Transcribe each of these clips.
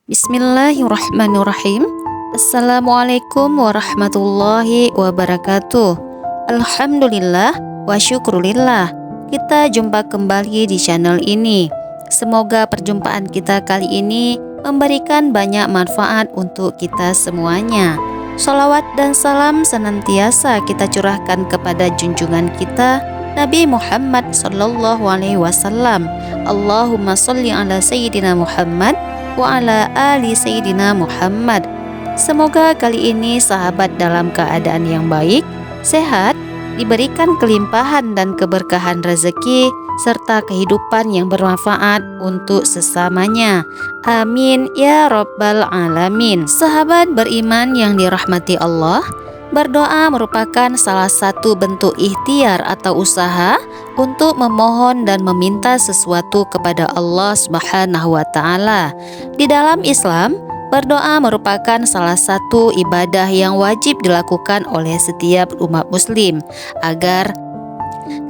Bismillahirrahmanirrahim. Assalamualaikum warahmatullahi wabarakatuh. Alhamdulillah wa syukurillah. Kita jumpa kembali di channel ini. Semoga perjumpaan kita kali ini memberikan banyak manfaat untuk kita semuanya. Sholawat dan salam senantiasa kita curahkan kepada junjungan kita Nabi Muhammad sallallahu alaihi wasallam. Allahumma sholli ala sayyidina Muhammad wa ala ali sayyidina Muhammad. Semoga kali ini sahabat dalam keadaan yang baik, sehat, diberikan kelimpahan dan keberkahan rezeki serta kehidupan yang bermanfaat untuk sesamanya. Amin ya rabbal alamin. Sahabat beriman yang dirahmati Allah, berdoa merupakan salah satu bentuk ikhtiar atau usaha untuk memohon dan meminta sesuatu kepada Allah Subhanahu wa taala. Di dalam Islam, berdoa merupakan salah satu ibadah yang wajib dilakukan oleh setiap umat muslim agar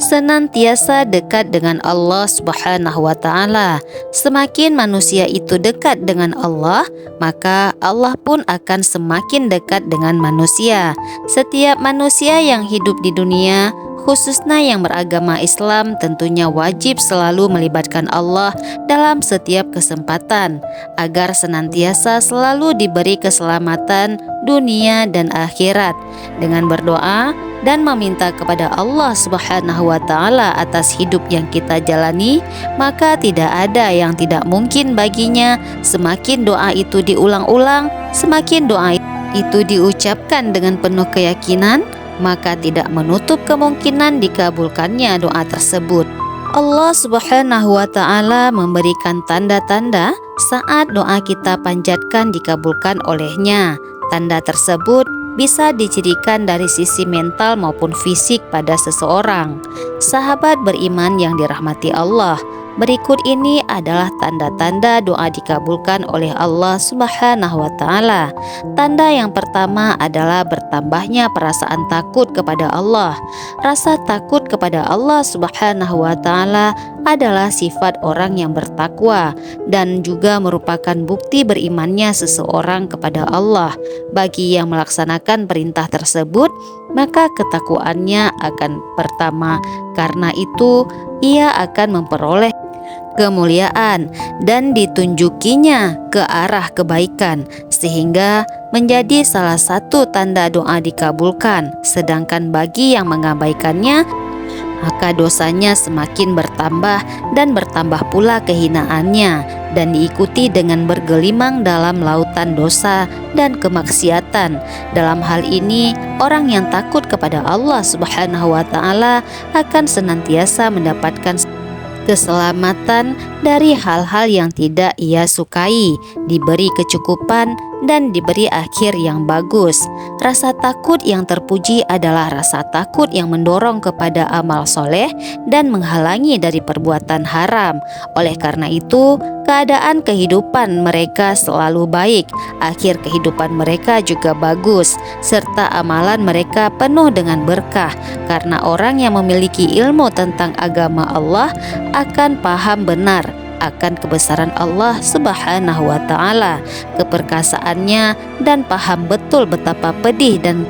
senantiasa dekat dengan Allah Subhanahu wa taala. Semakin manusia itu dekat dengan Allah, maka Allah pun akan semakin dekat dengan manusia. Setiap manusia yang hidup di dunia, khususnya yang beragama Islam, tentunya wajib selalu melibatkan Allah dalam setiap kesempatan agar senantiasa selalu diberi keselamatan dunia dan akhirat. Dengan berdoa dan meminta kepada Allah Subhanahu wa taala atas hidup yang kita jalani, maka tidak ada yang tidak mungkin baginya. Semakin doa itu diulang-ulang, semakin doa itu diucapkan dengan penuh keyakinan, maka tidak menutup kemungkinan dikabulkannya doa tersebut. Allah Subhanahu wa taala memberikan tanda-tanda saat doa kita panjatkan dikabulkan olehnya. Tanda tersebut bisa dicirikan dari sisi mental maupun fisik pada seseorang. Sahabat beriman yang dirahmati Allah, berikut ini adalah tanda-tanda doa dikabulkan oleh Allah Subhanahu wa taala. Tanda yang pertama adalah bertambahnya perasaan takut kepada Allah. Rasa takut kepada Allah Subhanahu wa taala adalah sifat orang yang bertakwa dan juga merupakan bukti berimannya seseorang kepada Allah. Bagi yang melaksanakan perintah tersebut, maka ketakwaannya akan pertama. Karena itu, ia akan memperoleh kemuliaan dan ditunjukinya ke arah kebaikan, sehingga menjadi salah satu tanda doa dikabulkan. Sedangkan bagi yang mengabaikannya, maka dosanya semakin bertambah dan bertambah pula kehinaannya, dan diikuti dengan bergelimang dalam lautan dosa dan kemaksiatan. Dalam hal ini, orang yang takut kepada Allah Subhanahu wa taala akan senantiasa mendapatkan keselamatan dari hal-hal yang tidak ia sukai, diberi kecukupan dan diberi akhir yang bagus. Rasa takut yang terpuji adalah rasa takut yang mendorong kepada amal soleh dan menghalangi dari perbuatan haram. Oleh karena itu, keadaan kehidupan mereka selalu baik, akhir kehidupan mereka juga bagus, serta amalan mereka penuh dengan berkah, karena orang yang memiliki ilmu tentang agama Allah akan paham benar akan kebesaran Allah Subhanahu wa taala, keperkasaannya, dan paham betul betapa pedih dan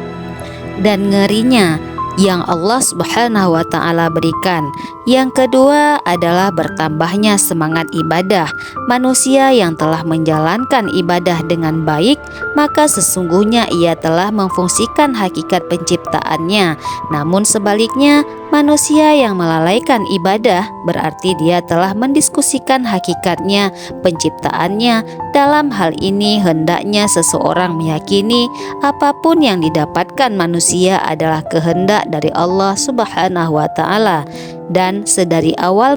ngerinya yang Allah Subhanahu wa taala berikan. Yang kedua adalah bertambahnya semangat ibadah. Manusia yang telah menjalankan ibadah dengan baik, maka sesungguhnya ia telah memfungsikan hakikat penciptaannya. Namun sebaliknya, manusia yang melalaikan ibadah berarti dia telah mendiskusikan hakikatnya penciptaannya. Dalam hal ini hendaknya seseorang meyakini apapun yang didapatkan manusia adalah kehendak dari Allah Subhanahu wa taala, dan sedari awal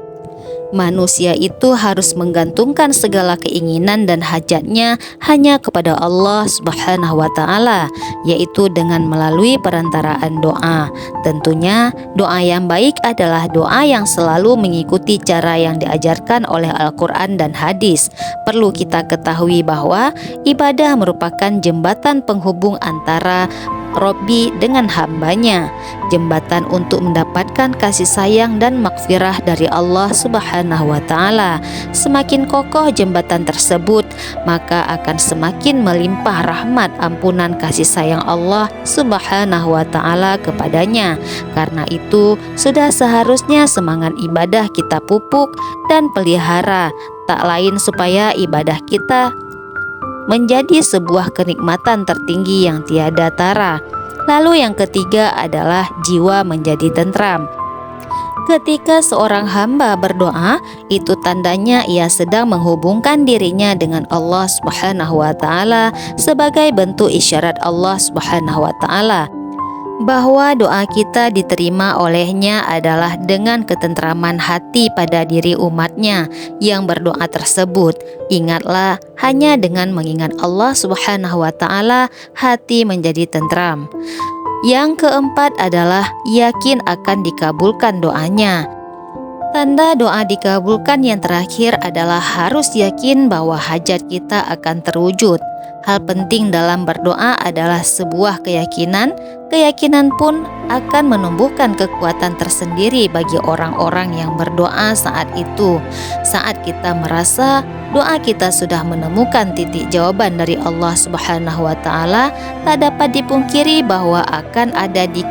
manusia itu harus menggantungkan segala keinginan dan hajatnya hanya kepada Allah Subhanahu wa taala, yaitu dengan melalui perantaraan doa. Tentunya doa yang baik adalah doa yang selalu mengikuti cara yang diajarkan oleh Al-Quran dan hadis. Perlu kita ketahui bahwa ibadah merupakan jembatan penghubung antara Robbi dengan hambanya, jembatan untuk mendapatkan kasih sayang dan maghfirah dari Allah Subhanahu Subhanahu wa taala. Semakin kokoh jembatan tersebut, maka akan semakin melimpah rahmat, ampunan, kasih sayang Allah Subhanahu wa taala kepadanya. Karena itu, sudah seharusnya semangat ibadah kita pupuk dan pelihara, tak lain supaya ibadah kita menjadi sebuah kenikmatan tertinggi yang tiada tara. Lalu yang ketiga adalah jiwa menjadi tentram. Ketika seorang hamba berdoa, itu tandanya ia sedang menghubungkan dirinya dengan Allah Subhanahu wa taala sebagai bentuk isyarat Allah Subhanahu wa taala bahwa doa kita diterima olehnya adalah dengan ketentraman hati pada diri umatnya yang berdoa tersebut. Ingatlah, hanya dengan mengingat Allah Subhanahu wa taala hati menjadi tentram. Yang keempat adalah yakin akan dikabulkan doanya. Tanda doa dikabulkan yang terakhir adalah harus yakin bahwa hajat kita akan terwujud. Hal penting dalam berdoa adalah sebuah keyakinan. Keyakinan pun akan menumbuhkan kekuatan tersendiri bagi orang-orang yang berdoa saat itu. Saat kita merasa doa kita sudah menemukan titik jawaban dari Allah Subhanahu wa taala, tak dapat dipungkiri bahwa akan ada di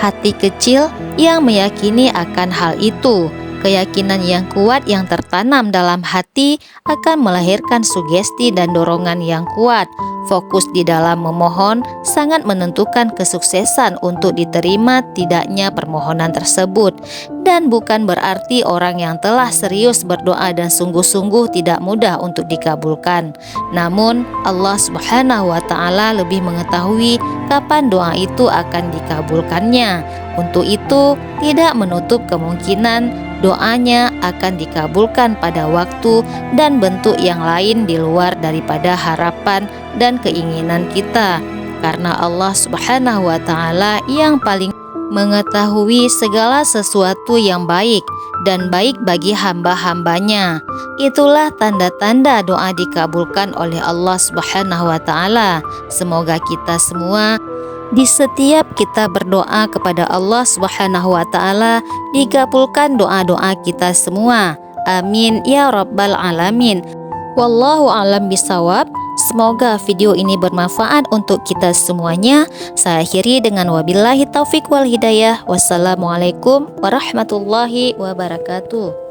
hati kecil yang meyakini akan hal itu. Keyakinan yang kuat yang tertanam dalam hati akan melahirkan sugesti dan dorongan yang kuat. Fokus di dalam memohon sangat menentukan kesuksesan untuk diterima tidaknya permohonan tersebut. Dan bukan berarti orang yang telah serius berdoa dan sungguh-sungguh tidak mudah untuk dikabulkan. Namun Allah Subhanahu wa taala lebih mengetahui kapan doa itu akan dikabulkannya. Untuk itu, tidak menutup kemungkinan doanya akan dikabulkan pada waktu dan bentuk yang lain di luar daripada harapan dan keinginan kita. Karena Allah Subhanahu wa taala yang paling mengetahui segala sesuatu yang baik dan baik bagi hamba-hambanya. Itulah tanda-tanda doa dikabulkan oleh Allah Subhanahu wa taala. Semoga kita semua di setiap kita berdoa kepada Allah Subhanahu wa taala dikabulkan doa-doa kita semua. Amin ya rabbal alamin. Wallahu a'lam bisawab. Semoga video ini bermanfaat untuk kita semuanya. Saya akhiri dengan wabillahi taufik wal hidayah. Wassalamualaikum warahmatullahi wabarakatuh.